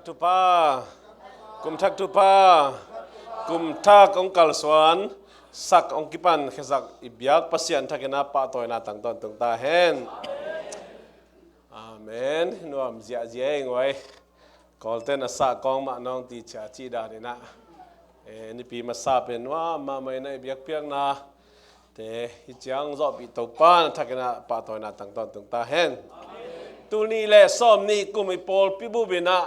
ทุพากุมทักทุพากุมทักองกัลสวนสักองกิปันเขสักอิบยักปัสยันทักนาปะตัวนาตั้งตอนตั้งตาเห็นอาเมนนัวมเจียเจียงไว้กอลเตนสักกองมาน้องตีชาจีดาดินะนี่ปีมาซาเป็นว่ามาไม่ในอิบยักเพียงนาแต่ฮิจังจอบอิตปานทักนาปะตัวนาตั้งตอนตั้งตาเห็นตัวนี้แหละซ้อมนี่กุมไอปอลปิบูบินะ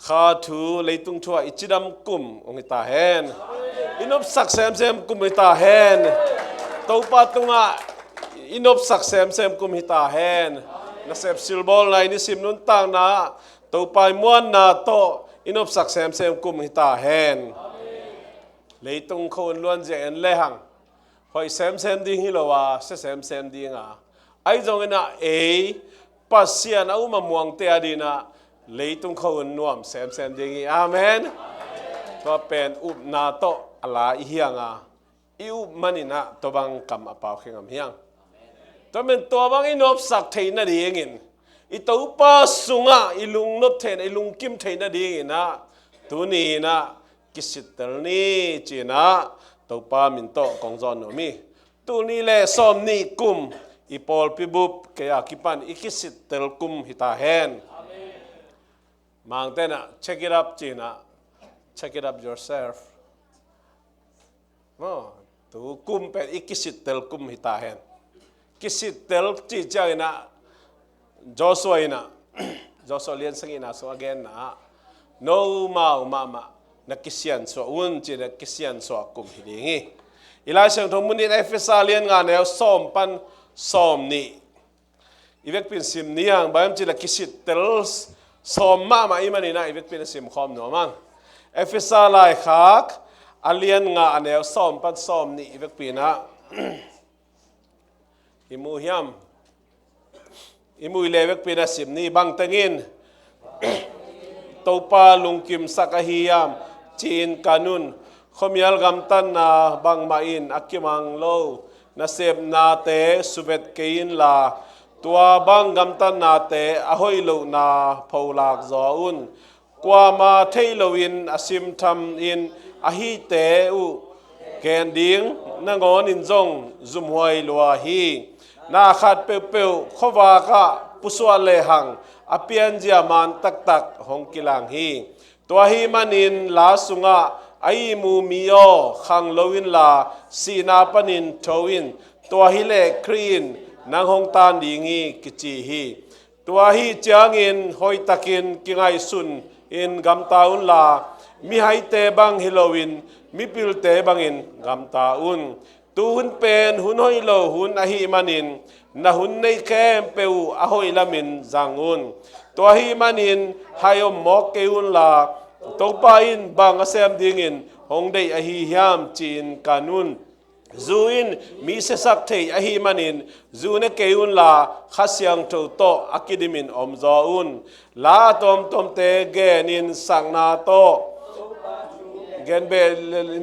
ข้าถูเลยตุงชัวอิจิดำกุมองค์ตาเห็นอินบสักเซมกุมอิตาเห็นตัวปัตุงะอินบสักเซมกุมอิตาเห็นนักเซฟซิลบอลไลน์นิสิมนุนตังนะตัวไปม้วนนาโตอินบสักเซมกุมอิตาเห็นเลยตุงคนล้วนเจนเลหังพอยเซมดิ้งฮิโลวาเซมดิ้งอ่ะไอจงนะปัสยานเอามามวงเตียดีนะเลยตุงเขาหน่วมเซมดิ้งอาเมนก็เป็นอุบนาโตอะไรเฮียงอ่ะอิวมันนี่นะตัวบังกำอปาวเข่งเฮียงตัวเป็นตัวบังอินบสักเทนดีเงินอิตัวปัสสุงะอิลุงนบเทนอิลุงกิมเทนดีเงินนะตัวนี้นะกิสิตลนี่จีนะตัวป้ามินโตกองจอนโนมีตัวนี้แหละสมนี่กุมอีปอลปิบุบเกียกิปันอีกิสิตลกุมฮิตาเฮนมังเตนะ check it up จีนะ check it up yourself ตัวกุมเป็นอีกิสิตลกุมฮิตาเฮนกิสิตลจีเจ้านะจอสวยนะจอสวยเรียนสังอินะso againนะ no มานักกิเซียนสวอุ่นจีนักกิเซียนสวกุมฮิดีงี้อีหลายเสียงทงมุนิเอฟเอสาเลียนงานแนวซ้อมปันซ้อมนี่อีเวกเป็นสิมนี่ยังบางจีนักกิสิตเตลซ้อมมาอีมันนี่นะอีเวกเป็นสิมคอมหนูมั้งเอฟเอสาลายคักอาเลียนงานแนวซ้อมปันซ้อมนี่อีเวกเป็นนะอิมูฮิมอิมูเลเวกเป็นสิมนี่บางตังินตัวปาลุงกิมสักฮิยามจีนกานุนขมียลกัมตันนาบางมาอินอักกิมังโลนาเซบนาเตสุเวตเกินลาตัวบางกัมตันนาเตอหอยโลนาพาวลากจออุนกว่ามาเทโลวินอสิมทำอินอหิเตอุแกนดิ้งนางอนินจงจุมหวยลัวฮีนาขัดเปียวขวากะปุสวาเลหังอเปียนเจียมันตักหงกิลังฮีตัวฮีมันินลาสุงะไอมูมิโอขังโลวินลาสีนาปนินโทวินตัวฮีเลครีนนางหงตานดีงีกิจีฮีตัวฮีจางอินหอยตะกินกิไงสุนอินกัมตาอุนลามีไฮเตบังฮิโลวินมีปิลเตบังอินกัมตาอุนตูหุนเป็นหุนหอยโลหุนอหิมันินนะหุนในแคมเปวอหอยลามินจังอุนตัวฮีมันินไฮอมมอกเกอุนลาตัวปาอินบางอาเซมดิงินหงได้อหิยามจีนกานุนจูอินมีเสสักเทอหิมันินจูเนเกอุนลาขัสยังโตโตอักิดิมินอมจออุนลาตอมเตเกนินสังนาโตเกนเบ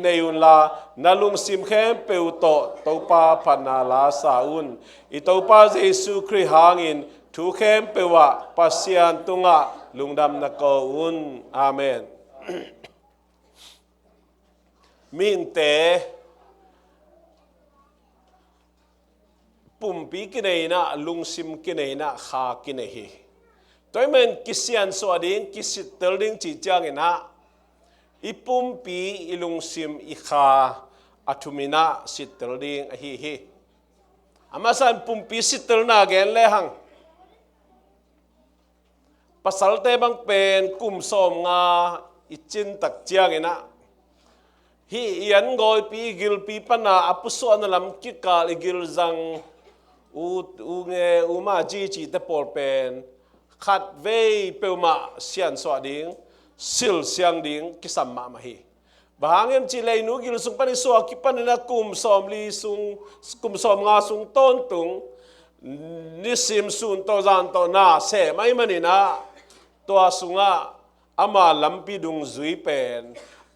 เนยุนลานาลุงซิมเข้มเปวโตตัวปาพันนาลาสาอุนอีตัวปาเยซูคริสต์หางินทุเข้มเปวะปัสยันตุงะลุงดำนักอุนอาเมนมินเตปุ่มปีกินเองนะลุงซิมกินเองนะขากินเองตัวมันกิเซียนสวัสดีกิสิตเตลดิงจีจังเองนะอีปุ่มปีอีลุงซิมอีขาอัตุมินะสิตเตลดิงฮีอามาสันปุ่มปีสิตเตลนาเกนเลหังปัสสัลเตบังเป็นกุมสมงาอิจินตักเจียงเองนะฮียันโกยปีกิลปีปนาอปุสวนลำกิกาลกิลจังอูมาจีเตปอลเป็นขัดเวเปลมาเสียนสวดิงสิลเสียงดิงกิสัมมาฮีบางเอ็มจีเลยนูกิลสุงปันิสวกิปันนะกุมสมลีสุงกุมสมงาสุงต้นตุงนิสิมสุนโตจันโตนาเสไม่มันนี่นะตัวสุงะอามาลำปีดุงจุยเป็น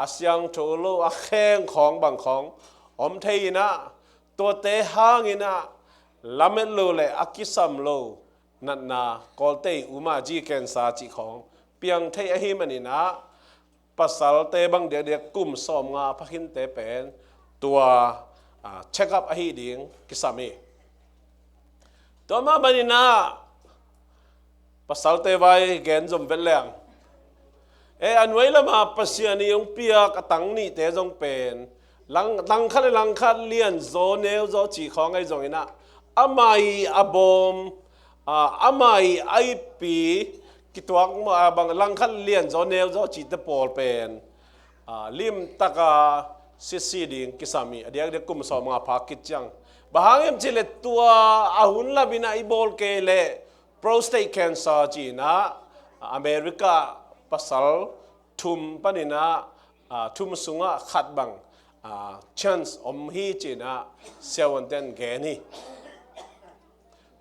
อาเซียงโทโลอาแข้งของบางของอมเทยนะตัวเตหางอินะลำเมโลเลยอากิสัมโลนันนากอลเตอุมาจีเกนซาจิของ ป ปียงเทอหิมันนี่นะปัสสาวะเตบังเดียกุมสอมงาพักินเตเป็นตัวเช็คอัพอหิดิงกิสามีตัวมาบันินะปัสสาวะเตไว้เกณฑ์จมเป็นแรงอันไว้ละมาปัสยานีองเปียกตังนี่เตจงเป็นลังคัดเลียนโซเนลโซจีของไอ้จงอินะอามาอบอมอามาไอปีกิตัวมาบางลังคัดเลียนโซเนลโซจีเตปอลเป็นลิมตะกาซิซีดิงกิสามีเดียกุมสอมงาพากิจังบางอย่างเจเลตัวอาหุนลาบินาไอบอลเกเลprostate cancer จีนะอเมริกาปัสสาวะทุมปนินะทุมสุงะขัดบังchance อมฮีจีนะเซวันเตนแกนี่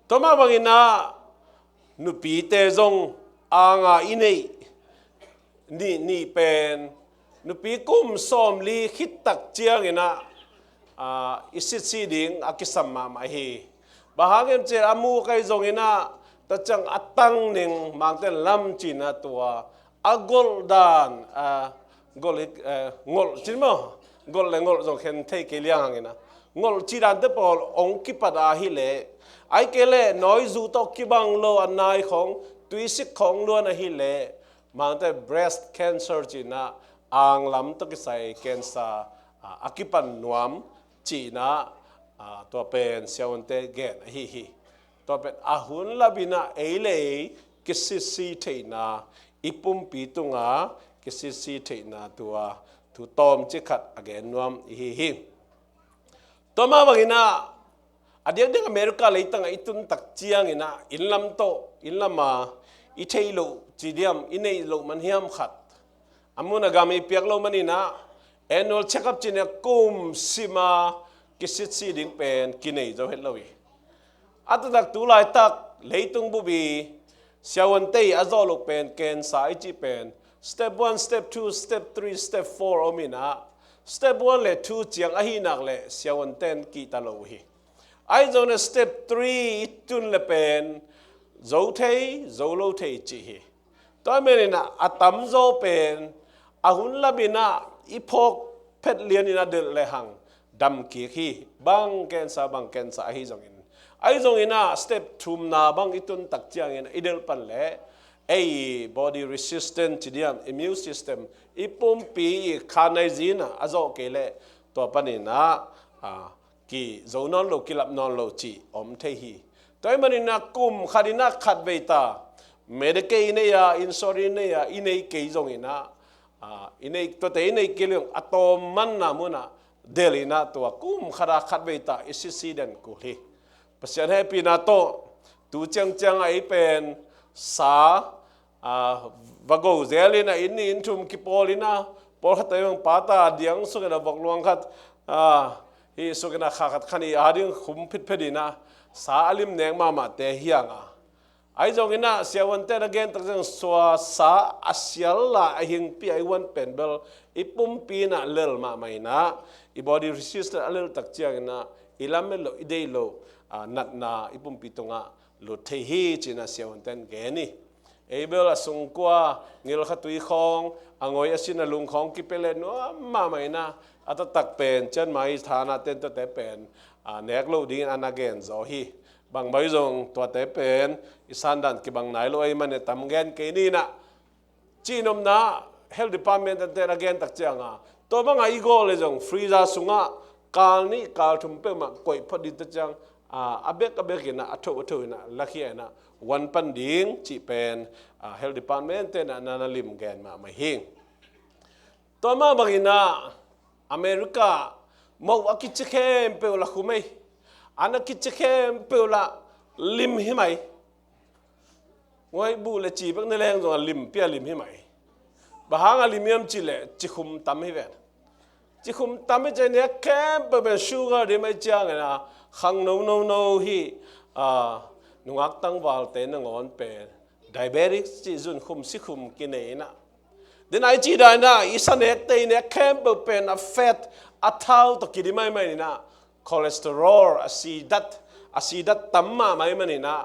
ตัวมาบังอินะนุปีเตจงอางาอินีนี่เป็นนุปีกุมสอมลีคิดตักเจียงอินะอิสิซีดิงอากิสัมมามาฮีบางอย่างเจอามูไกจงอินะแต่จังอัตตังหนึ่งมังเตนลำจีนะตัวอากอลดานกอลงอลจิมอกอลงอลจงเห็นเทกิเลียงนะงอลจีรันเตปอลองคิปัดอาฮิเลไอเกเลน้อยจูตอกกิบังโลอันนายของตุยสิกของล้วนอาฮิเลมังเต breast cancer จีนะอ่างลำตกิใส่ cancer อากิปันนวมจีนะตัวเป็นเซวันเตเกนฮิตัวเป็นอาหุนลาบินาเอเลกิสิซีเทนาอิปุ่มปีตุงากิสิซีเทนาตัวทุตอมจิขัดอเกนนวมฮิตัวมาบังอินะอเดียกอเมริกาเลยตั้งอิตุนตักเจียงอินะอินลำโตอินลำมาอิเทโลจีเดียมอินเอโลมันเฮียมขัดอามุนกามีเปียกโลมันอินะannual check up จีเนี่ยกุมสิมากิสิซีดิ้งเป็นกินเอจะเห็นเลยอัตตักตุลายตักเลยตุงบุบีเสียวันเตยอาจจะลูกเป็นเกณฑ์สายจีเป็น step 1 step 2 step 3 step 4โอมินะ step 1เลย2จียงอหินักเลยเสียวันเตนกีตาโลหิไอ้จงเนี่ย step 3ตุนเลยเป็นโจเทยโจโลเทยจีหิตัวเมรินะอัตมโจเป็นอาหุนลาบินะอีพกเพชรเลียนอินาเดลเลหังดำกีฮีบังเกนซาอหิจงอินไอ้จงอินะสเต็ปทุมนาบังอิตุนตักเจียงอินอิเดลปันเล่ไอ้ body resistant จีเดียม immune system อีปุ่มปีคาไนจีน่ะอาจจะเกลตัวปันอินะกีโจนอนโลกิลับนอนโลจีอมเทฮีตัวมันอินะกุมขัดินะขัดเวตาเมดิเกอินเนียอินซูลินเนียอินเนยเกยจงอินะอินเอกตัวเตอินเอกเกลียงอะตอมมันนามุนะเดลินาตัวกุมขราขัดเวตาอิสิซีเดนกุลีปัจจัยให้ปีนาโตตูจังไอเป็นสาวะโกเซลินะอินนี่อินทุมกิปอลินะปอลขัดเตยงปาตาเดียงสุกันบอกลวงขัดฮีสุกันขัดขันีอาดิงขุมพิษเพดินะสาอลิมเนงมาเตเฮียงไอ้จงอินะเสียวันเตระเกนตั้งแต่สวาสาอาเซียลละไอหิงปีไอวันเป็นเบลอีปุ่มปีน่ะเลลมาไม่นะอีบอดี้รีสิสต์เลลตักเจียงนะอีลาเมลโลอีเดโลนัดนาอีปุ่มปีตรงอ่ะโลเทฮีจีน่ะเสียวันเตนเกนี่ไอเบลสงกว่าเงินขัดตุยของอ่างอยสินะลุงของกิเปเลนัวมาไม่นะอัตตักเป็นเช่นไม่ฐานะเต็นแต่เป็นเนกโลดีนอนาเกนโซฮีบางใบจงตัวเตเป็นอิสันดันกีบางไหนโลไอมันเนี่ยทำเงินเกนี่นะจีนอมนะ health department แต่ละเกนตักเจียงตัวบางไอ้ก็เลยจงฟรีซาสุงะการนี่การทุ่มเปมากอยพอดีตักเจียงอาเบกนะอัฐวนะลักเฮียนะวันปันดิ้งจีเป็น health department แต่นั่นลิมเกนมาไม่หิงตัวมาบางอินะอเมริกามองว่ากิจเข้มเปล่าคุไม่อันนั้นกิจเข้มเปล่าลิมหิไหมงวยบูเลจีบักนั่นแหละตรงลิมเปียลิมหิไหมบางอันลิมยมจิเลจิคุมตามหิเวนจิคุมตามหิเจเนี่ยเข้มเป็นชูการ์ดีไม่จ้างนะขังโนฮีนุงักตั้งวาลเตนงอนเป็นไดเบติกจีจุนคุมสิคุมกินเองนะเดี๋ยวไอจีได้นะอิสันเอกเตเนี่ยเข้มเป็นเฟตอัฐาวตะกิดไม่นี่นะคอเลสเตอรอลอะซิดัตตั้มมาไม่นี่นะ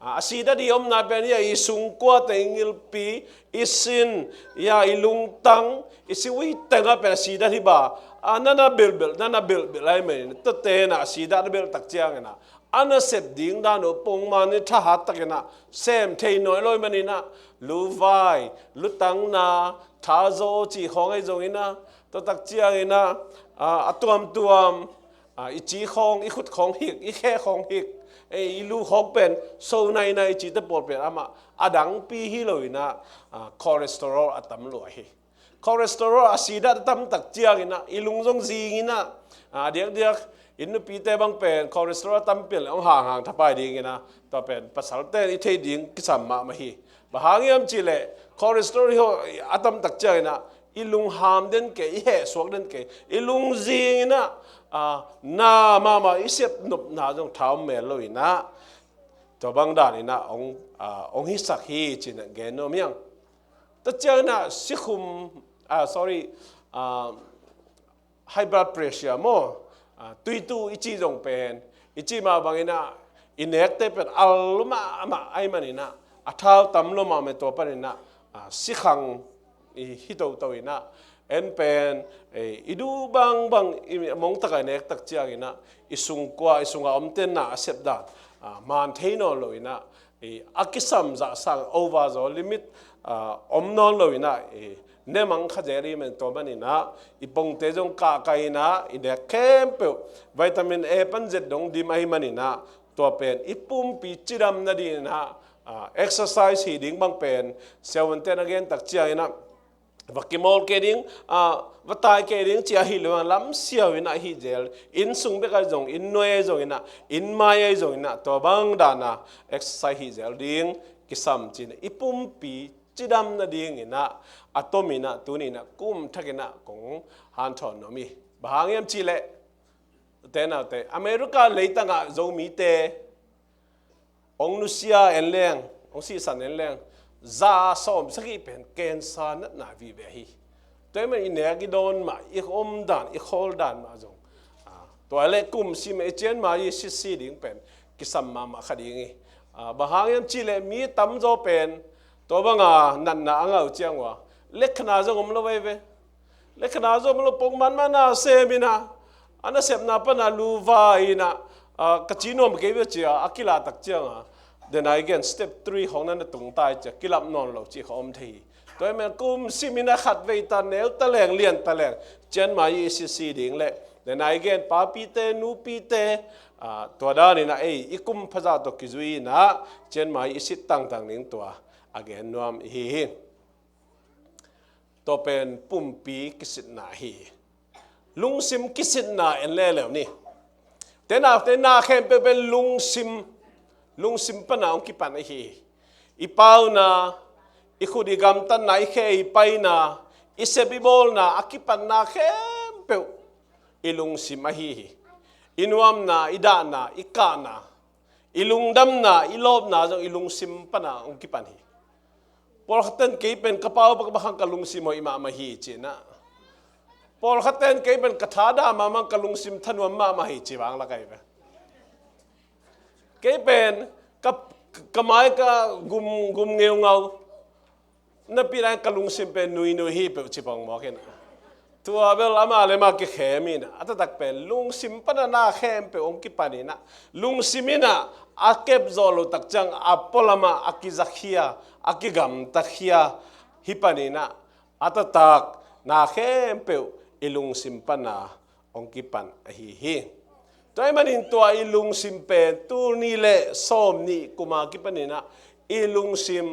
asida di om na pen ya isungkwa tengil pi isin ya ilungtang isiwi tenga pen asida di ba nana bel lai men te na asida bel tak chiang na ana sep ding da no pong man ni tha hat tak na sem thei noi loi mani na lu vai lu tang na tha zo chi khong ai zo ina to tak chiang ina tuam i chi khong i khut khong hik i khe khong hikไอ้ลูกฮอกเป็นโซในจิตปวดเป็นอามาดังปีฮิโลยนะคอเลสเตอรอลอัตมลอยคอเลสเตอรอลอาศิดาตั้มตักเจียกินะอีลุงจงซีกินะเดียกอินนุปีเตบังเป็นคอเลสเตอรอลตั้มเป็นแล้วห่างทับไปดีกินะต่อเป็นภาษาเต้นอิเทดิงกิสัมมาฮีบางอย่างจิเลคอเลสเตอรอลอัตมตักเจียกินะอีลุงหามเดินเกอีเฮสวกเดินเกอีลุงซีกินะนามาอิเสบนุบนาจงเท้าเมลอยนะตัวบางด่านนี่นะองฮิสักฮีจินเกนโนมยังแต่เจ้าน่ะสิคุมsorry high blood pressure โมตุยอิจิจงเป็นอิจิมาบางนี่นะอินเนกเตเป็นอัลมาไอมันนี่นะเท้าตำลมาเมตัวปนนี่นะสิขังฮิโตตัวนี่นะเอ็นเป็นอีดูบางมองตะไคร้เน็กตักเจียกินะอิสุงอมเตนนะเสพดานมันเทนอลเลยนะอากิสัมจะสั่งโอวาโซลิมิตอมนอลเลยนะเนมังขจรีมันตัวมันนี่นะอีปงเตจงกาไกนะอีเด็กเข้มเปววิตามินเอปันเจ็ดดงดีไม่มันนี่นะตัวเป็นอีปุ่มปีจิรำนาดีนะexercise ฮีดิ้งบางเป็นเซลวันเตนอเกนตักเจียกินะวักกิมอลเกดิ้งวัตตายเกดิ้งเจียฮิลวันล้ำเสียวนะฮิเจลอินสุงเบกจงอินนวยจงนะอินมายจงนะตัวบางดานะเอ็กซ์ไซฮิเจลดิ้งกิสัมจีนอิปุ่มปีจิดำนาดิ้งนะอะตอมินะตัวนี้นะกุมทักนะของฮันทอนโนมีบางอย่างจีเล่แต่น่ะแต่อเมริกาเลยตั้งอ่ะจงมีแต่องนุเซียเอ็นแรงองซีสันเอ็นแรงซาสอมสักอีเป็นเกณฑ์สารนาวีเบฮีตัวมันอินเนกิโดนมาอีกอมดานอีกฮอลดานมาจงตัวเล็กกุมซิเมเจนมาอีสิสีดิ้งเป็นกิสัมมาคดีงี้บางอย่างจีเลมีตั้มโจเป็นตัวบางนันน่าอ่างเจียงว่าเล็กขนาดจงอมละเวเวเล็กขนาดจงอมละปงมันมานาเซมินะอันนั้นเสพนาปนาลูวาอินะกจีโนมเกวิเจียอากิลาตักเจียงเดี๋ยวนั้นagain step 3ของนั้นตรงใต้จะกิลับนอนเราจีเขาอมทีตัวมันกุมซิมินะขัดเวตันเนวตะแหลงเลียนตะแหลงเจนมายีซีดิ่งเละเดี๋ยวนั้นagainปาปีเตนูปีเตตัวด้านนี้นะอีกุมพระเจ้าตกิจุยนะเจนมายีสิตั้งหนึ่งตัว again นวมฮีตัวเป็นปุ่มปีกิสินาฮีลุงซิมกิสินาเอ็นเล่แล้วนี่แต่นาเข้มเป็นลุงซิมปนาองคิปันไอฮีอีเป้านะอีขุดิกรรมตันไหนแค่อีไปนะอีเซบิบอลนะอากิปันนะเข้มเปวอีลุงซิมไอฮีอีนวมนะอีดานะอีกานะอีลุงดำนะอีลบนะจงอีลุงซิมปนาองคิปันฮีพอขัดเต้นเกยเป็นกระเป๋าปากบังกะลุงซิมอิมาฮีจีนะพอขัดเต้นเกยเป็นกระถาดามามังกะลุงซิมทันวมมาฮีจีบางละไกไปเกยเป็นกับไม้ก็กุมเงานับปีแรงกะลุงซิมเป็นนุยฮีเป็นจีบางหมอกันตัวเบลอามาเลยมาเกเข้มีนะอัตตักเป็นลุงซิมปนานาเข้มเป็นองคิปานีนะลุงซิมินะอาเก็บโซลุตักจังอัปปลามาอากิซักฮียอากิกัมตักฮียฮิปานีนะอัตตักนาเข้มเป็นอิลุงซิมปนาองคิปันฮีตัวมันอินตัวอิลุงซิมเป็นตัวนี้เละส้มนี่กุมากิปนีนะอิลุงซิม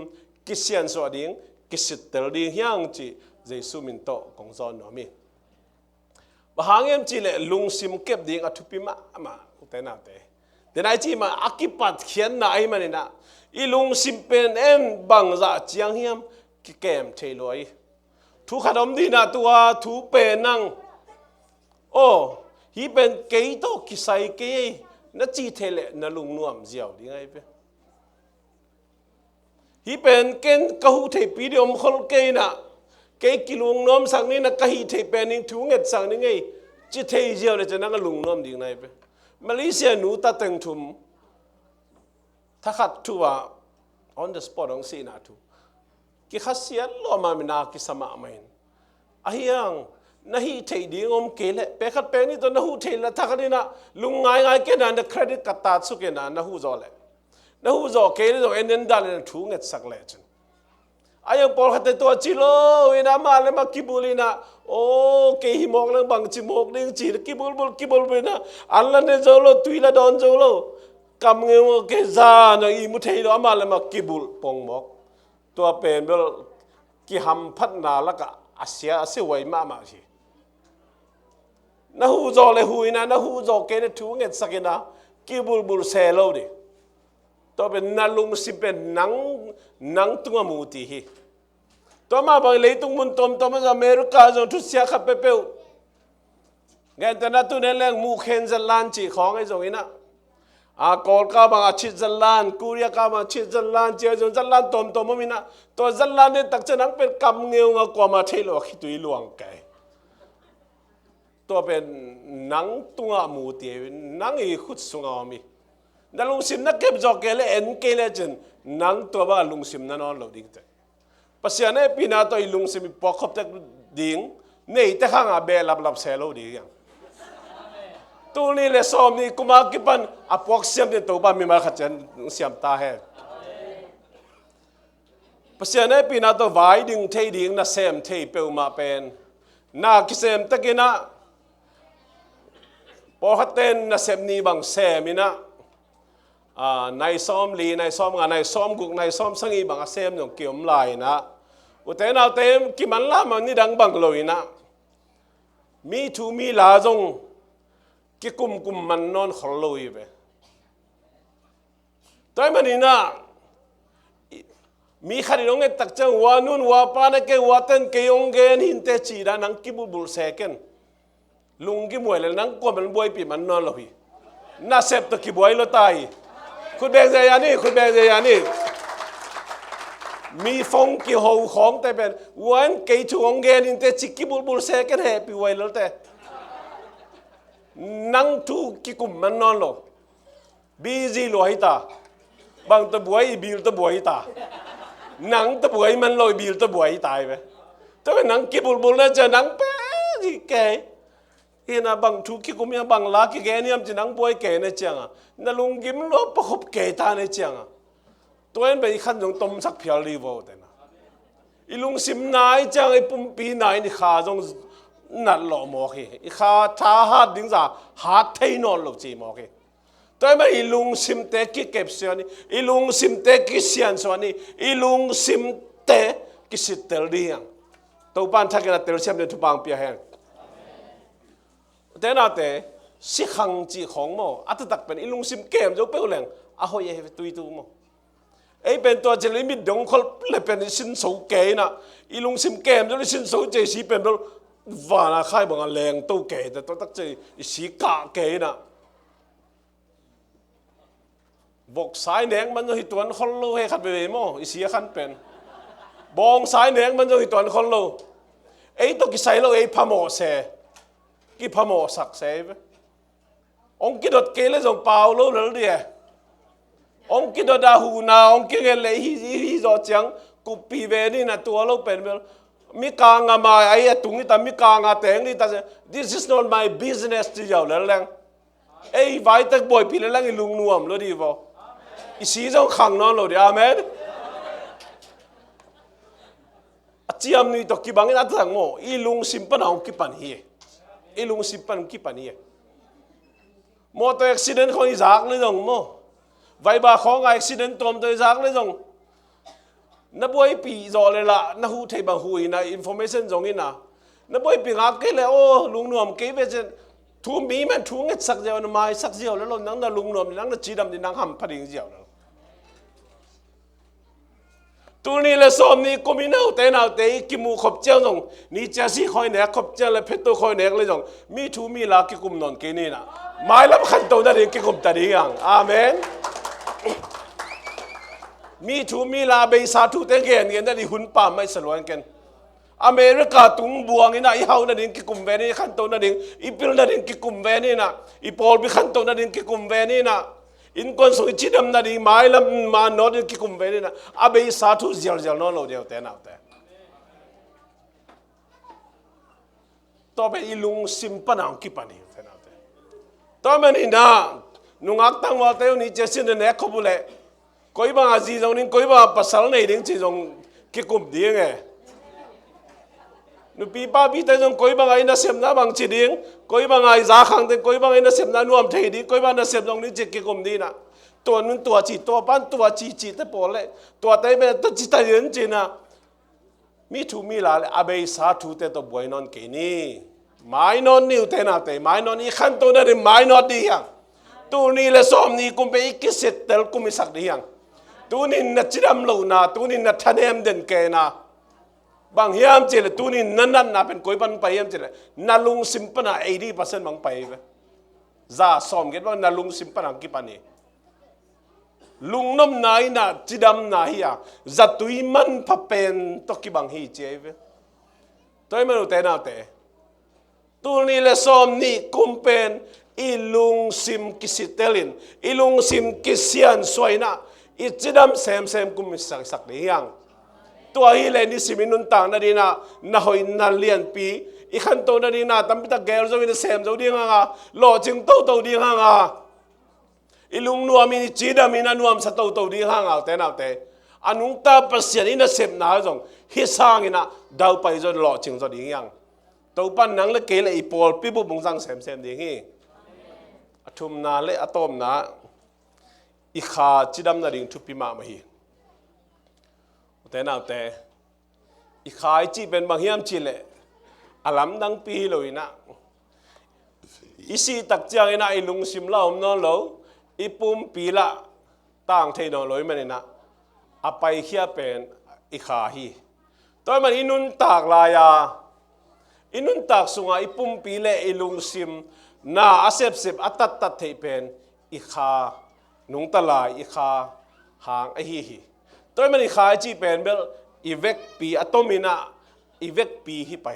กิเซียนสวัสดิงกิสิตเตลดิงยังจีเจสุมินโตกงซอนโนมีบางอย่างจีเละลุงซิมเก็บดิงอัตุปิมาอุเตนาเตเดี๋ยวไหนจีมาอากิปัดเขียนนะไอ้มันนี่นะอิลุงซิมเป็นเอ็นบังจะจียงเฮียมกิเกมเทลอยทุกขนมดีนะตัวทุเป็นนั่งโอ้ฮีเป็นเกยโตกิไซเกยนัจีเทเลนลุงนวมเจียวดีไงเป้ฮีเป็นเกนกะหูเทปีเดียมคนเกยนะเกยกิลุงนวมสังนี้นะกะฮีเทเป็นนิ่งถุงเอ็ดสังนี้ไงจิเทเจียวเลยจะนั่งลุงนวมดีไงเป้มาเลเซียหนูตาเต็งทุม ถ้าขัดทัว on the spot ของสีนาทุกิขัดเสียล้อมาไม่นากิสมาไม่อายังน่าฮีเทดีงอมเกลเปขัดเปนี่ตัวน่าหูเทละทักนี่นะลุงง่ายๆแค่นั้นเครดิตกัตตาสุกนะน่าหูจอเลยน่าหูจอเกลตัวเอ็นเดนดัลเลยทุ่งเอ็ดสักเลยจังอายังพอขัดตัวจิโลวินามาเลยมากิบุลินะโอ้เกหิมอกเลยบางจิมอกเลยจีกิบุลไปนะอันละเนี่ยจอโลตุยละดอนจอโลกำเงินเกจานอีมุเทโลอามาเลยมากิบุลปองมอกตัวเป็นเบลกิฮัมพัดนาละกะอาเซียอาเซียไว้มาสิน่าหูจอเลยหูนะน่าหูจอเกเนี่ยทุ่งเงินสักนะกิบุลเซโลดิตัวเป็นนาลุงสิเป็นนังตัวมูตีฮีตัวมาบางเลยตุงมุนตมตัวมาจากอเมริกาจนทุกเสียขับเปรี้ยวเงี้ยแต่นั่นตัวเนี่ยแรงมูเคนจัลลันจีของไอ้ตรงนี้นะกอลกาบางอาชิตจัลลันกูเรียกาบางอาชิตจัลลันเจ้าจนจัลลันตมมีนะตัวจัลลันเนี่ยตักจะนั่งเป็นกำเงี้ยงกว่ามาเทโลคิดตัวอีหลวงแกตัวเป็นนังตัวมูตีนังอีขุดสุงอามีนั่นลุงซิมนักเก็บจอกเกลเอ็นเกลจนนังตัวบ้าลุงซิมนั่นนอนหลับดิ้งเตะภาษาเนี่ยปีน่าตัวลุงซิมปอกขับเตะดิ้งเนี่ยแต่ข้างอาเบลลับเซลล์ดิ้งยังตัวนี้เลยซ้อมนี่กุมารกิปันอปอกเสียมเนี่ยตัวบ้ามีมาขัดจันเสียมตาเหรภาษาเนี่ยปีน่าตัววายดิ้งเทดิ้งน่าเซมเทเปิลมาเป็นน่าคิเซมตะกี้นะพอขัดเต้นน่าเซมนี่บังเซมินะนายซ้อมลีนายซ้อมงานนายซ้อมกุกนายซ้อมสังอีบางอาเซมอย่างเกี่ยวมลายนะอุเทนเอาเต็มกิมันล่ามันนี่ดังบังเลยนะมีทูมีลาจงกิกุมมันนอนขลุ่ยไปตัวมันนี่นะมีขัดน้องเอ็ดตักจังวานุนวาปานเกวาเต้นเกยองเกนหินเตจีดานังกิบุลเซกันลุงกิมวยเลยนังกวมันบวยปีมันนอนเลยน่าเสพตะกิบวยloตายคุณแบงเจียนี่คุณแบงเจียนี่มีฟงกี่หูของแต่เป็นวันเกยช่วงเงินแต่จิกิบุลเซกันแฮปปี้ไว้แล้วแต่นั่งทุกกิกุมมันนอนโลบีซีโลหิตาบางตะบวยบิลตะบวยหิตานั่งตะบวยมันโลบิลตะบวยหิตายไปแต่เป็นนั่งกิบุลแล้วจะนั่งเป๊ะที่แกนะบางทุกข์กุมยังบางลักแกนี่มันจะนั่งป่วยแกเนี่ยจังอ่ะนั่นลุงกิมล้อประคบแกตาเนี่ยจังอ่ะตัวเองไปขั้นตรงต้มสักเพียรีโวแต่นะอีลุงซิมนายจังไอ้ปุ่มปีนายนี่ขาจงนัดหล่อหมอกอีขาท้าหัดดิ้งจ่าหัดเทนอนหลบจีหมอกตัวเองไปอีลุงซิมเตกิเก็บเสียนี่อีลุงซิมเตกิเสียนส่วนนี้อีลุงซิมเตกิสิเตลดียังตัวบ้านทักกันเตลเสียมเดินทุบางเปียแห้งแต่น่าแต่สิขังจีของโมอัตตักเป็นอีลุงซิมเกมจะเปล่าแรงอาหอยเฮตุยตูโมไอเป็นตัวเจลิมิดดงคนเลยเป็นสินสูเกนะอีลุงซิมเกมจะได้สินสูเจสีเป็นแบบวานาค่ายบางแรงตู้เกแต่ตัวตักเจสีกะเกนะบอกสายแหนงมันจะหิตัวคนโลให้ขัดไปเลยโมอีเสียขันเป็นบองสายแหนงมันจะหิตัวคนโลไอตัวกิใส่โลไอพะโมเซกิพโมสักเซฟองกิดดเกลจงเปล่ารู้หรือเดียองกิดดาหูนาองกิเกลฮีจอจังกุปีเวนี่นะตัวเราเป็นมีกางมาไอ้ตุงนี่แต่มีกางาแต่งนี่แต่ this is not my business ที่ยาวแล้วแรงไอ้ไว้ตะบ่อยปีแล้วแรงไอ้ลุงนวมรู้ดีป่ะอีสีจงขังนอนเราดีอาเมนเจียมนี่ตกกี่บังนี่นัดทั้งโมอีลุงสิมปนองกี่ปันเฮียอีลุงสิปันกี่ปันเนี่ยมอเตอร์อุบิเหตุของอิสักเลยจงโมไว้บาของอุบิเหตุตอมตัวอิสักเลยจงนับไว้ปีจอเลยละนับหูเทบังหูนะอินโฟเมชันจงอินะนับไว้ปีงักเกเลยโอ้ลุงนวมเก็บไปจนทุ่มมีมันทุ่งเงินสักเดียวนะไม่สักเดียวแล้วเรานั่งน่ะลุงนวมนั่งน่ะจีดำนั่งห้ำพัดยิงเดียวแล้วตัวนี้เลยสอมนี่ก็มีน่าแต่น่าแต่กิมูขบเจ้าจงนี่จะสิคอยเนกขบเจ้าเลยเพชรตัวคอยเนกเลยจงมีทูมีลากิกุมนอนกินี่นะไม่รับขันตัวนั่นเองกิกุมตัดยังอาเมนมีทูมีลาเบสาทุเตงเกนเงินนั่นหุ่นป่าไม่สลวนกันอเมริกาตุงบวงนี่นะอีเฮานั่นเองกิกุมเวนี่ขันตัวนั่นเองอีพิลนั่นเองกิกุมเวนี่นะอีปอลบิขันตัวนั่นเองกิกุมเวนี่นะ in kon so chi dam na ding mai lam ma no de ki kum ve na abe sa thu zel no lo de te na te to be ilung sim panang ki pani te na te to man ina nungak tang wa te ni chesin ne khobule koi ba ji jong ning koi ba pasal nei ding chi jong ki kum ding e nu pi pa pi te jong koi ba ngai na sem na bang chi ding koi ba ngai za khang te koi ba ngai na sem na nuam thei di koi ba na sem jong ni chi ki kum di naตัวนึงตัวจีตัวปั้นตัวจีแต่ปอเลยตัวไตเป็นตัวจีตายนจีนะมีถูมีหลายอาเบยสาธุแต่ตัวบวยนอนเกนี่ไม่นอนนิวเทน่าแต่ไม่นอนนี่ขันตัวนั้นไม่นอนดียังตัวนี้เลยซ้อมนี่กุมไปอีกเสร็จแต่กุมไม่สักดียังตัวนี้นัดจิดำลูนาตัวนี้นัดทันเอ็มเดินเกนะบางเฮียมเจเลยตัวนี้นั่นนะเป็นก้อยปันไปเฮียมเจเลยนาลุงซิมปนา80%บางไปเว้ยจ้าซ้อมเก็ตว่านาลุงซิมปนากี่ปันนี่ลุงน้ำนายน่ะจิดำนายอ่ะจัตุยมันพับเป็นตกิบังฮีเจฟตัวไม่รู้แต่น่าแต่ตัวนี้เลยซ้อมนี่คุมเป็นอีลุงซิมกิสิเตลินอีลุงซิมกิเซียนสวยนะอีจิดำเซมกุมสักเดียงตัวฮีเลนี่สิมินุนต่างนั่นดีนะน่าหอยน่าเลียนปีอีขันโตนั่นดีนะตั้มพิตาเกลจะวินเซมจะดีง่ะหล่อจึงโตดีง่ะอีลุงนัวมีจีดามีนันนัวมสตูดีห้างเอาแต่นาแต่อันนุงตาเปเสียนี่น่ะเสพนาจงฮิสางอินะดาวไปจนหล่อจึงจะดีอย่างตัวปั้นนังเล็กเกลอีปอลปีบุบงสังเซมดีงี้ทุมนาเลอะตอมนาอีขาจีดำนาดิ่งทุปิมาไม่ฮีแต่นาแต่อีขาจีเป็นบางเฮียมจีเล่อาลัมดังปีเลยนะอีสีตักเจียงอินะอีลุงซิมเล่าอมนอนเล่าอีปุ่มปีละต่างเทนอลอยมันนี่นะอาไปเขียเป็นอีขาฮีตอนมันอินุนตากลายาอินุนตากสุงาอีปุ่มปีละอีลุงซิมน่าอาเสบอัตัดเทเป็นอีขาหนุงตลายอีขาหางไอฮีตอนมันอีขาจีเป็นเบลอีเวกปีอัตมินะอีเวกปีฮีไป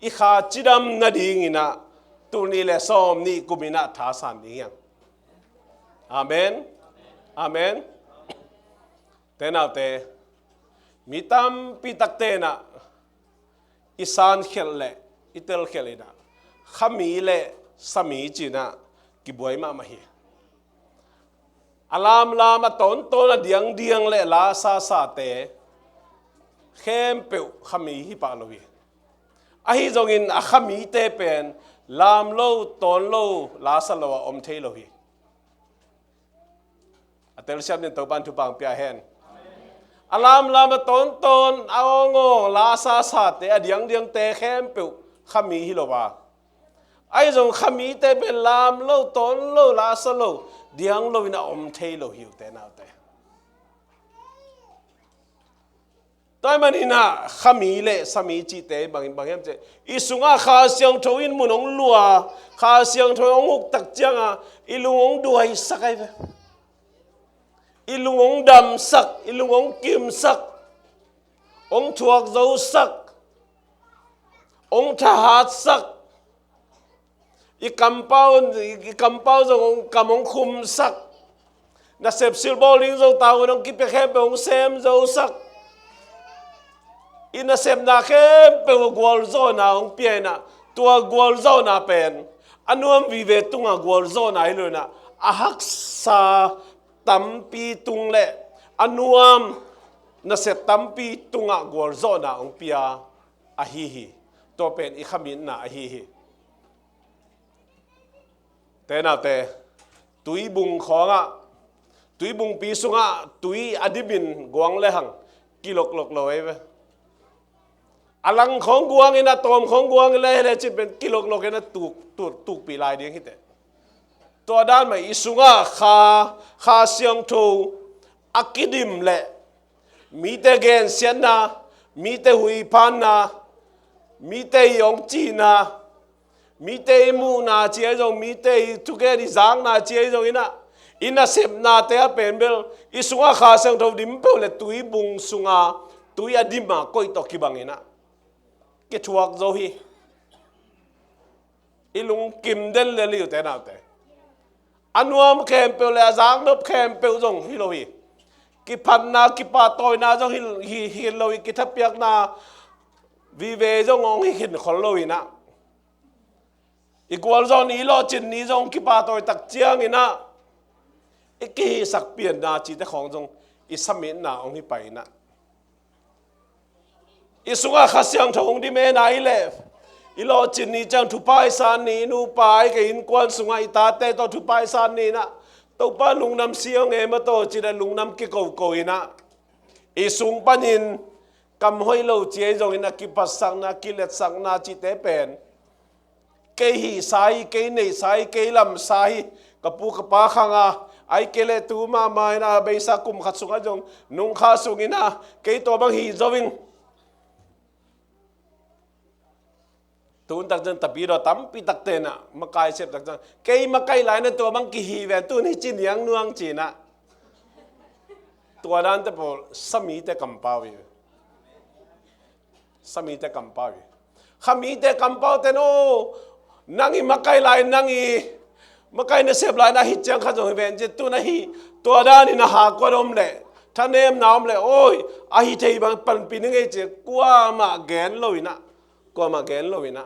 อีขาจีดำนาดีงินะตัวนี้แหละซ้อมนี่กุมินะท้าสานนี้ยังอาเมนอาเมนแต่นาแต่มีตามปีตักเตนะอิสานเขลเล่อิเตลเขลนะขมีเล่สามีจีนะกิบวยมาฮีอารามลามาตอนเดียงเล่ลาซาเตเข้มเปียวขมีฮิปาโลวีอาฮิจงอินขมีเตเป็นลามโลตอนโลลาสลาวอมเทโลวีเตลเชียบเนี่ยตัวปันทุบังเปียเฮนอารามลามาตอนเอางงลาซาเตเดียงเตเข้มเปียวขมีฮิโลวาไอ้จงขมีเตเป็นลามโลตอนโลลาสโลเดียงโลวินาอมเทโลหิวเตนาเตตอนมันนี่นะขมีเล่สามีจีเตบางอย่างเจอีสุงอาข้าเสียงโทอินมุนองลัวข้าเสียงโทองุกตักเจียงอ่ะอีลุงองด้วยสักไอ้เวอีลุงองดำสักอีลุงองกิมสักองถวกเจ้าสักองทหารสักอีกำเป้าจงกำองคุมสักนักเสพซิลบอลลิงจงตาวน้องกิบไปแค่เป็นองเซมเจ้าสักอินักเสพนาแค่เป็นกวอลโซนาองเปียนะตัวกวอลโซนาเป็นอันนู้นวิเวตุงกวอลโซนาให้เลยนะอาฮักษาตัมปีตุงเล่อันนู้นนักเสพตัมปีตุงกวอลโซนาองเปียอาฮีตัวเป็นอีขมินนาอาฮีแต่น่าแต่ตุยบุงของอ่ะตุยบุงปีสุงอ่ะตุยอดีบินกวางเลยหังกิโลกลอยไปอลังของกวางไอ้น่ะตอมของกวางเลยจิตเป็นกิโลกไอ้น่ะตุกปีลายเดียงที่แต่ตัวด้านใหม่อิสุงอ่ะคาเสียงโทอักดิมแหละมีแต่เกณฑ์เสียนะมีแต่หุยพันนะมีแต่ยองจีนะมีเตมูนาเจียจงมีเตทุกแก่ดิจางนาเจียจงอินะเสพนาเตะเป็นเบลอิสุงอาขาเสียงทบดิมเปลตุยบุงสุงาตุยอดิมาก้อยตอกิบังนะเกทวกโจฮีอิลุงกิมเดลเลลิวเตนาเตอ อันวมเข้มเปลเลยจางนบเข้มเปลจงฮิโลฮีกิพันนากิปาตอยนาจงฮิโลฮีกิทับเปียกนาวิเวจงองหินขอโลฮีนะอีกวันจงนี้โลจินนี้จงกิปาตอยตักเจียงอินะอีกกี่สักเปลี่ยนนาจิตของจงอิสมินนาองฮิไปนะอิสุงาขัดเสียงทงดิเมนายเลฟอีโลจินนี้จังทุปายสานนี้นูปายกับอินกวนสุงาอิตาเตโตทุปายสานนี้นะตัวป้าลุงนำเสียงเอมาโตจิตลุงนำกิโกโกอินะอิสุงปันินกำห้อยโลเจียจงอินะกิปัสสังนากิเลสสังนาจิตเตเป็นเกหีสายเกเนสายเกลำสายกับปูกับปาขังอาไอเกเลตูมาไม่นะเบสักุมขัดสุงจงนุงข้าสุงินะเกยตัวบางหีจวิงตูนตักจันตบีเราตั้มปีตักเตนะมาไกเสพตักจันเกยมาไกหลายนะตัวบางกีหีแวนตัวนี้จีนยังนวงจีนะตัวนั้นแต่พอสมีแต่กำปาวิสมีแต่กำปาวิขามีแต่กำปาแต่โนนั่งอีมาไกหลายนั่งอีมาไกเนี่ยเสพหลายนะฮิจังข้าจงเวนเจตัวนะฮิตัวด้านนี่นะหากว่าดมเลยท่านเนมน้ำเลยโอ้ยอาฮิเทย์บางปันปีนึงไอเจกว่ามาแกนโลวินะกว่ามาแกนโลวินะ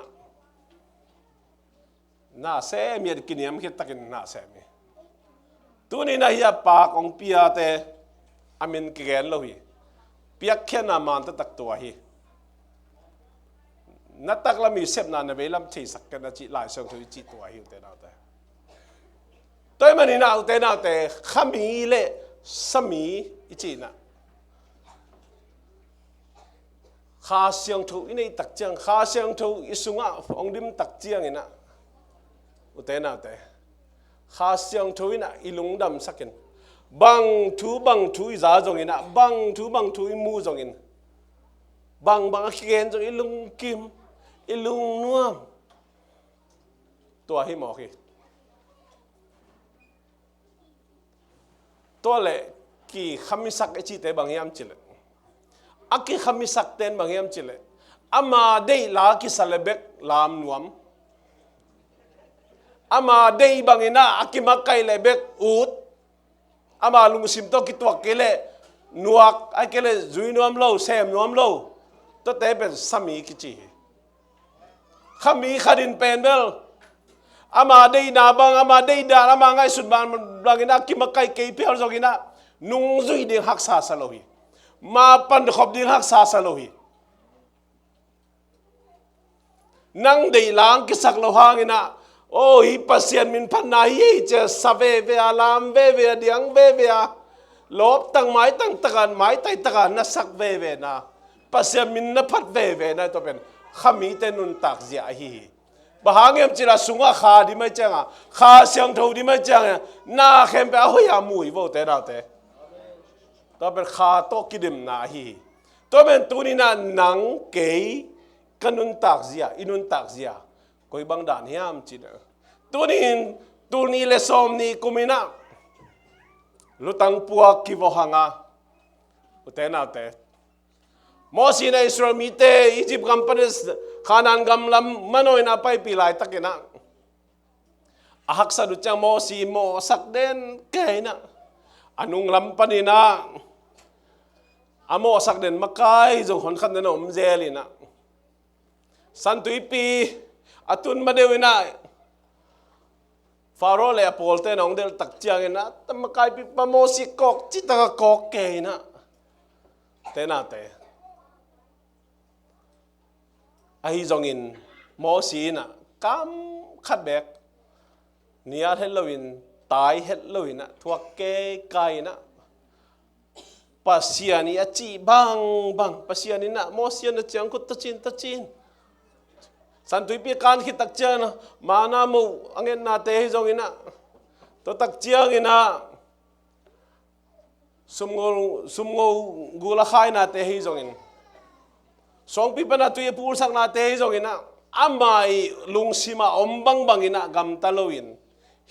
น่าเสียมีอะไรกินยังไม่คิดตะกินน่าเสียมีตัวนี้นะฮิอาปากของพิอาเตอามินแกนโลวิพิอาแค่นามันตักตัวฮินัดตักละมีเสพนานเวลาที่สักกันนะจิหลายช่วงที่จิตตัวฮิวเตนาเตตัวมันนี่นะอุเตนาเตขมีเล่สมีอิจินะข้าเสียงทูอินี่ตักเจียงข้าเสียงทูอิสุงะองดิมตักเจียงอินะอุเตนาเตข้าเสียงทูอินะอิลุงดำสักกันบังทูอิจาจงอินะบังทูอิมูจงอินบังเขียนจงอิลุงกิมอิลุงนัวตัวให้หมอคีตัวเล็กกี่ขมิสักไอจีเตบางยามจิเลอักกี่ขมิสักเต็นบางยามจิเลอามาได้ลากิสเลเบกลามนวมอามาได้บางอินะอักกี่มักไกเลเบกอูดอามาลุงซิมโตกิตัวเกเลนวกไอเกเลจุยนวมโลเซมนวมโลตัวเตเป็นสามีกิจีขมีขดินเป็นเบลอามาได้นาบังอามาได้ดาอามาไงสุดบางบางอินะกิมาไกเกยเพียวจกินะนุงจุยเดียหักษาสโลฮีมาปันขบเดียหักษาสโลฮีนั่งได้ล้างกิสักโลหางินะโอ้ยปัสยันมินพันนาฮีเจสเวเวอลามเวเวเดียงเวเวลบตั้งไม้ตั้งตะการไม้ไต่ตะการนัสักเวเวนะปัสยันมินนับพัดเวเวนะตัวเป็นขมีเตนุนตักเสียฮีบางอย่างจิราสุงาขาดีไม่จังอ่ะขาเสียงทูดีไม่จังอ่ะน่าเข้มไปเอาอย่ามุยโวเตเราเตตัวเป็นขาโตกิดิมนาฮีตัวเป็นตัวนี้น่ะหนังเกยกันนุนตักเสียอินุนตักเสียก็อีบางด่านเฮียมจินะตัวนี้เลสอมนี่กุมินะลุตังปัวกิวหังอ่ะอุเตน่าเตมอสีในอิสราเอลมีเตอียิปต์กัมพูชาขานันกัมลำมโนยนาไปปีลายตะกินะอาหักสะดุจังมอสีมอสักเด่นเกยนะอนุงลำปนินะอามอสักเด่นมาไกจงคนขันเดนอมเจลินะสันตุยปีอตุนมาเดวินะฟาโรห์เลยอโปลเตนองเดลตักเจียงนะแต่มาไกปีปะมอสีกอกจิตตะกอกเกยนะเตน่าเตไอจงอินมอสีน่ะกำขัดแบกเนียเฮลวินตายเฮลวินนะทัวเกยไกนะปัสยานี่อจีบังปัสยานี่นะมอสีน่ะจังกุตจินสันตุยปีการคิดตักเจนะมานามูอังเงินนาเตยจงอินนะตัวตักเจียงอินนะสุมงูกุลขายนาเตยจงอินสองปีเป็นนาตุยปูสักนาเตยจงอินะอามาลุงซิมาอมบังอินะกำตะลุยน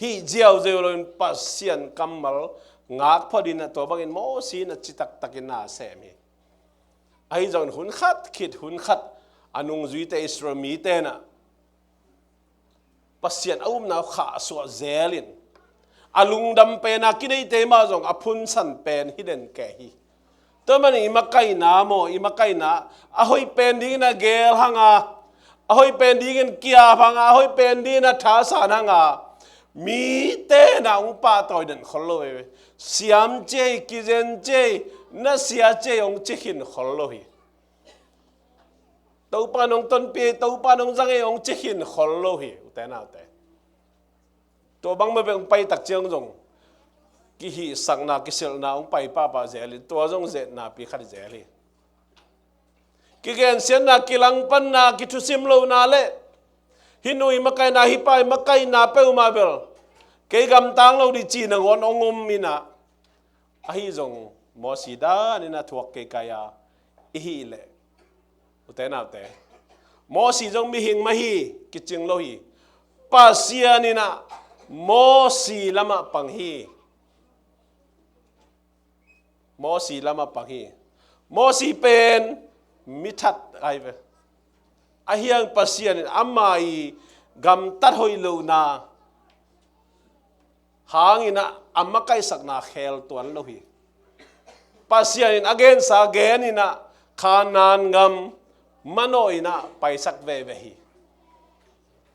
ฮีเจียวลุยนปัสยันกัมมัลงักพอดีนะตัวบังอินโมสีนะจิตักตักินนาเสมีไอจงหุ่นขัดคิดหุ่นขัดอนุงจุยเตอิสรามีเตนะปัสยันอุ้มนาขาสวะเซลิน alung dam pe na kidei te ma zong apun san pen hidden ke hi to mani makai na mo imakai na ahoi pen ding na gel hanga ahoi pen ding in kia hanga ahoi pen ding na tha sa na nga mi te na ung pa toy den kholoi siam che kizen che na sia che ong che hin kholoi tàu pa nông tôn pi tàu pa nông giang ông chết hin khol lo hi te nào te to bang ma beng pai tak chiang jong ki hi sang na ki sel na ông pai pa pa zeli to jong zet na pi khat zeli ki gen sen na ki lang pan na ki thu sim lo na le hinui makai na hi pai makai na pe ma bel ke gam tang lo di chi na ngon ongom mina a hi jong mo si da ni na thuak ke kaya hi le te nào te mo si jong mi hing ma hi ki ching lo hi pa sia ni na mo si lama pang hi mo si lama pang hi mo si pen mi that ai ve a hiang pa sia ni amai gam tat hoi lo na hang ina amma kai sak na khel tuan lo hi pa sia ni again sa again ina khanan ngam manoi na paisak ve ve hi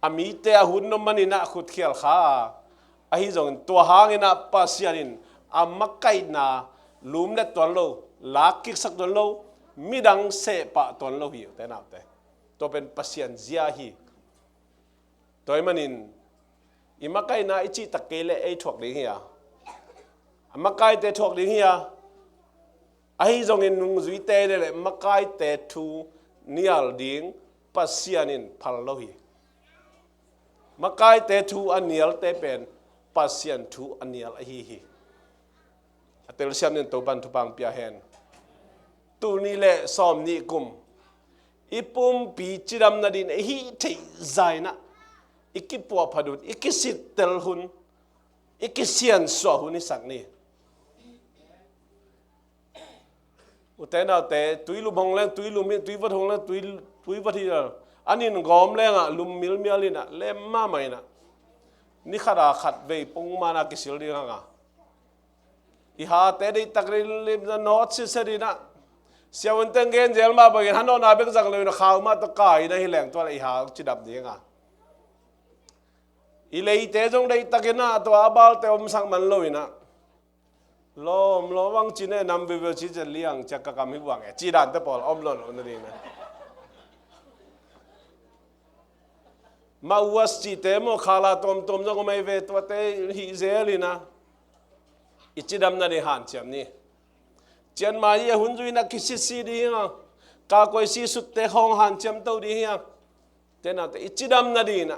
ami te hun no manina khut khial kha a hi jong to hangina pasianin amakai na lum le ton lo lak ki sak don lo midang se pa ton lo hi te na te to pen pasian zia hi toy manin imakai na ichi takele ei thok ding hi amakai te thok ding hi a hi jong in nung zui te le makai te thu nial ding pasianin phal lo hi makai te thu anial te pen pasian thu anial a hi atel siam nen to ban thu pang pia hen tu ni le som ni kum ipum pi chiram na din hi thei zaina ikipua phadut ikisit tel hun ikisian so hun ni sak ni uten nào te tui lu bong lên tui lu mi tui vật hong lên tui vật hi anin gom le nga lum mil mialina le ma mai na ni khara khat ve pong mana ki sil ri nga i ha te dei takri lim na not si seri na siawon teng gen jel ma ba gen hanon na bek jak le na khaw ma to kai na hi leng to i ha chi dap di nga i lei te jong dei takena to abal te om sang man lo ina lo wang chi ne nam ve chi je liang cha ka kam hi wang e chi dan te pol om lo no ni na ma was chi te mo khala tom jong mai ve to te hi zelina ichidam na ni han cham ni chen ma ye hun zui na kisi si di nga ka koi si sut te hong han cham to di nga te na te ichidam na di na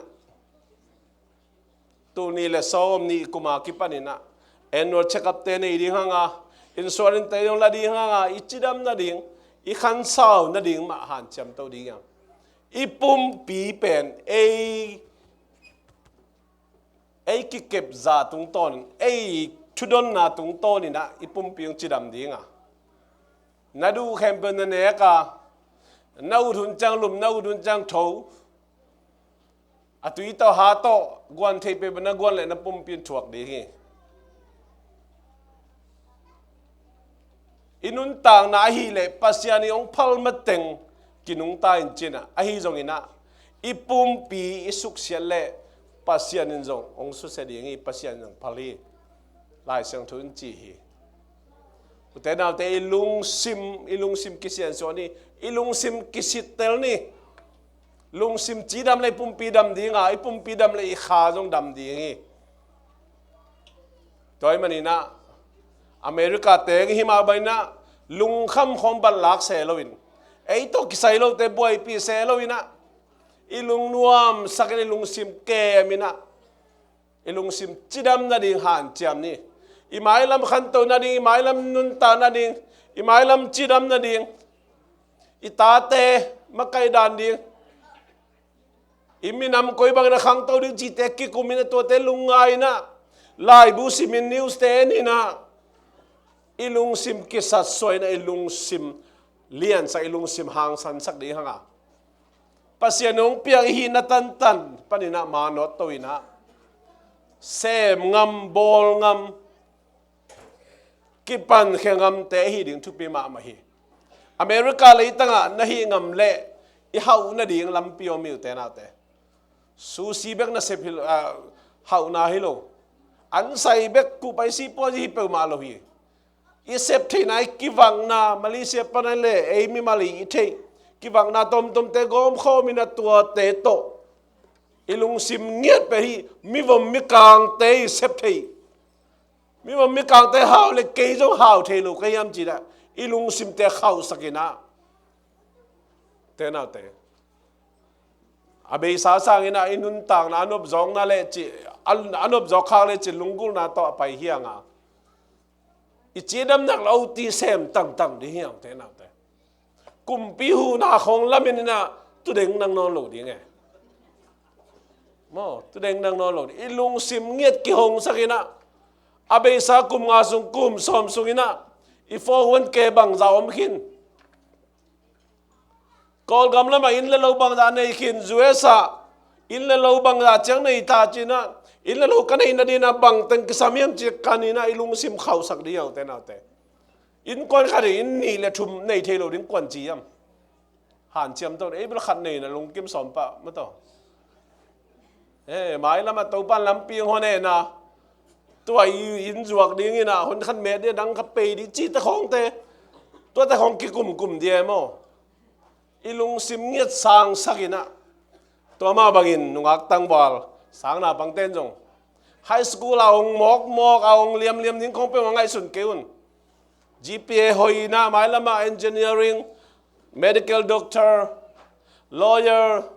tu ni le som ni kuma ki panina annual check up te nei ding hanga insurance te yong la ding hanga ichidam na ding I khan sao na ding ma han cham to ding yang ipum pi pen ei ki kep za tung ton ei thudon na tung ton ni na ipum pi yong chidam ding a na du campaign na ne ka na udun chang lum na udun chang tho atui to ha to gwan thei pe na gwan le na pum pin thuak di hi inun tang na hi le pasiani ong phal mateng kinung ta in china a hi zong ina ipum pi isuk sial le pasianin zong ong su se ding i pasian jong phali lai sang thun chi hi ute na te ilung sim kisian so ni ilung sim kisit tel ni lung sim chi dam le pum pi dam ding a ipum pi dam le I kha jong dam ding hi toy manina America te hi ma baina lung kham khom ban lak se loin ei to kisai lo te boy pi se loina ilung nuam sakani lung sim ke mina ilung sim chidam na ding han cham ni I mai lam khan to na ding I mai lam nun ta na ding I mai lam chidam na ding I ta te makai dan ding I minam koi bang na khang to ding chi te ki kumina to te lungai na lai bu simin news te ni na ilung sim kisat soy na ilung sim lian sa ilung sim hang san sak di hanga pasianong piang hi na tan panina manot to ina sem ngam bol ngam kipan khengam te hi ding thu pi ma ma hi America le tanga na hi ngam le I hau na ding lam pio mi te na te su si bek na se phil hau na hi lo an sai bek ku pai si po hi pe ma lo hi I sep thei nai ki wang na Malaysia pan le ei mi mali I thei ki wang na tom te gom kho mi na tua te to ilung sim nghiet pe hi mi vom mi kang te sep thei mi vom mi kang te hau le ke jo hau thei lo ke yam chi da ilung sim te khau sakina te na te abe sa sang ina inun tang na anop zong na le chi anop zok khang le chi lungul na to pai hianga I chi dam nak lo ti sem tang tang di hiang te na te kum pi hu na khong lamin na tu deng nang no lo di nge mo tu deng nang no lo ilung sim nghiet ki hong sakina abe sa kum nga sung kum som sungina I fo wen ke bang za om khin Kol gam lama in le lo bang da nei khin zuesa in le lo bang da chang nei ta china in le lo kanai na dina bang teng kisamiam chi kanina ilung sim khau sak diaw te na te in kon khari in ni le thum nei thelo ding kon chi yam han chiam to e bil khat nei na lung kim som pa ma to mai lama to pan lam pi ho ne na tua in zuak ding ina hon khan me de dang ka pe di chi ta khong te to ta khong ki kum die mo ilung sim nghiet sang sakina to ma bangin nungak tang bal sang na bang ten jong high school aung mok aung liam ning kong pe ngai sun keun GPA hoina mai lama engineering medical doctor lawyer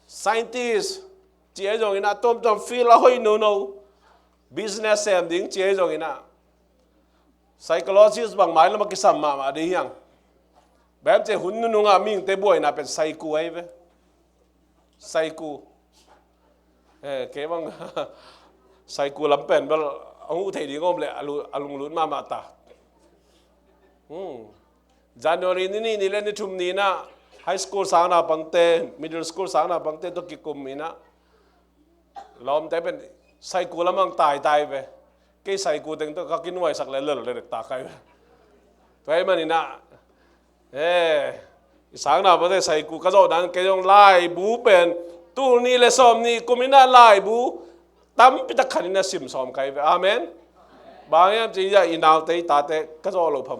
scientist chi jong ina tom feel a hoi no business sem ding chi jong ina psychologist bang mai lama kisam ma de hiang Bem che hun nu nga ming te boy na pen sai ku ai ve sai ku ke bang sai ku lam pen bal ang thei di ngom le alung lun ma ta January ni le ni thum ni na high school sang na pangte middle school sang na pangte to ki kum ina lom te pen sai ku lamang tai ve ke sai ku teng to ka kinwai sak le le ta kai ve toi man ina sáng nào có thể xây cụ cái rồi đang cái dòng lai bú bền tu ni le som ni kumina lai bú tắm bị tắc khăn na sim som cái vậy amen bang em chỉ là inao tây ta tây cái rồi lâu phàm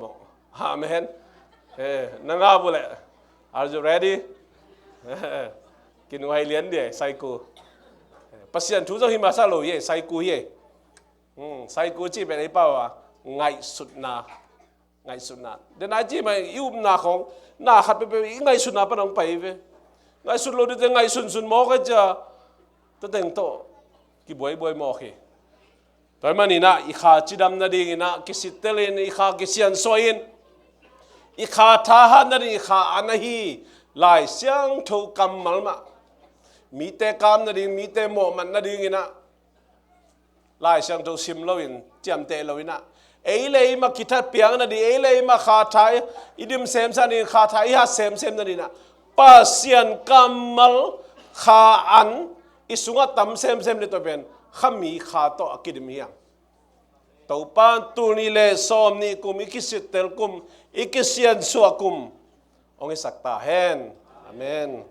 amen nang áp bule are you ready kinh ngoài liên đi xây cụ pasien chú cho him sa lo ye xây cụ ye xây cụ chỉ bên ấy bao à ngày sụt na ngay sunna den aji mai yum na khong na khat pe ngay sunna pa nang pai ve ngay sun lo de ngay sun mo ka ja ta teng to ki boy mo khi toy mani na I kha chidam na ding na ki sitelin I kha ki sian soin I kha tha ha na ri kha anahi lai siang tho kam mal ma mi te kam na ding mi te mo man na ding ina lai siang tho sim lo in jam te lo ina Eile ma kitat piang na di eile ma kha thai idim sem san ni kha thai ha sem na di na pasian kamal kha an isunga tam sem ni to ben khami kha to akidim hiang to pan tu ni le som ni kum ikisit tel kum ikisian suakum ong isakta hen amen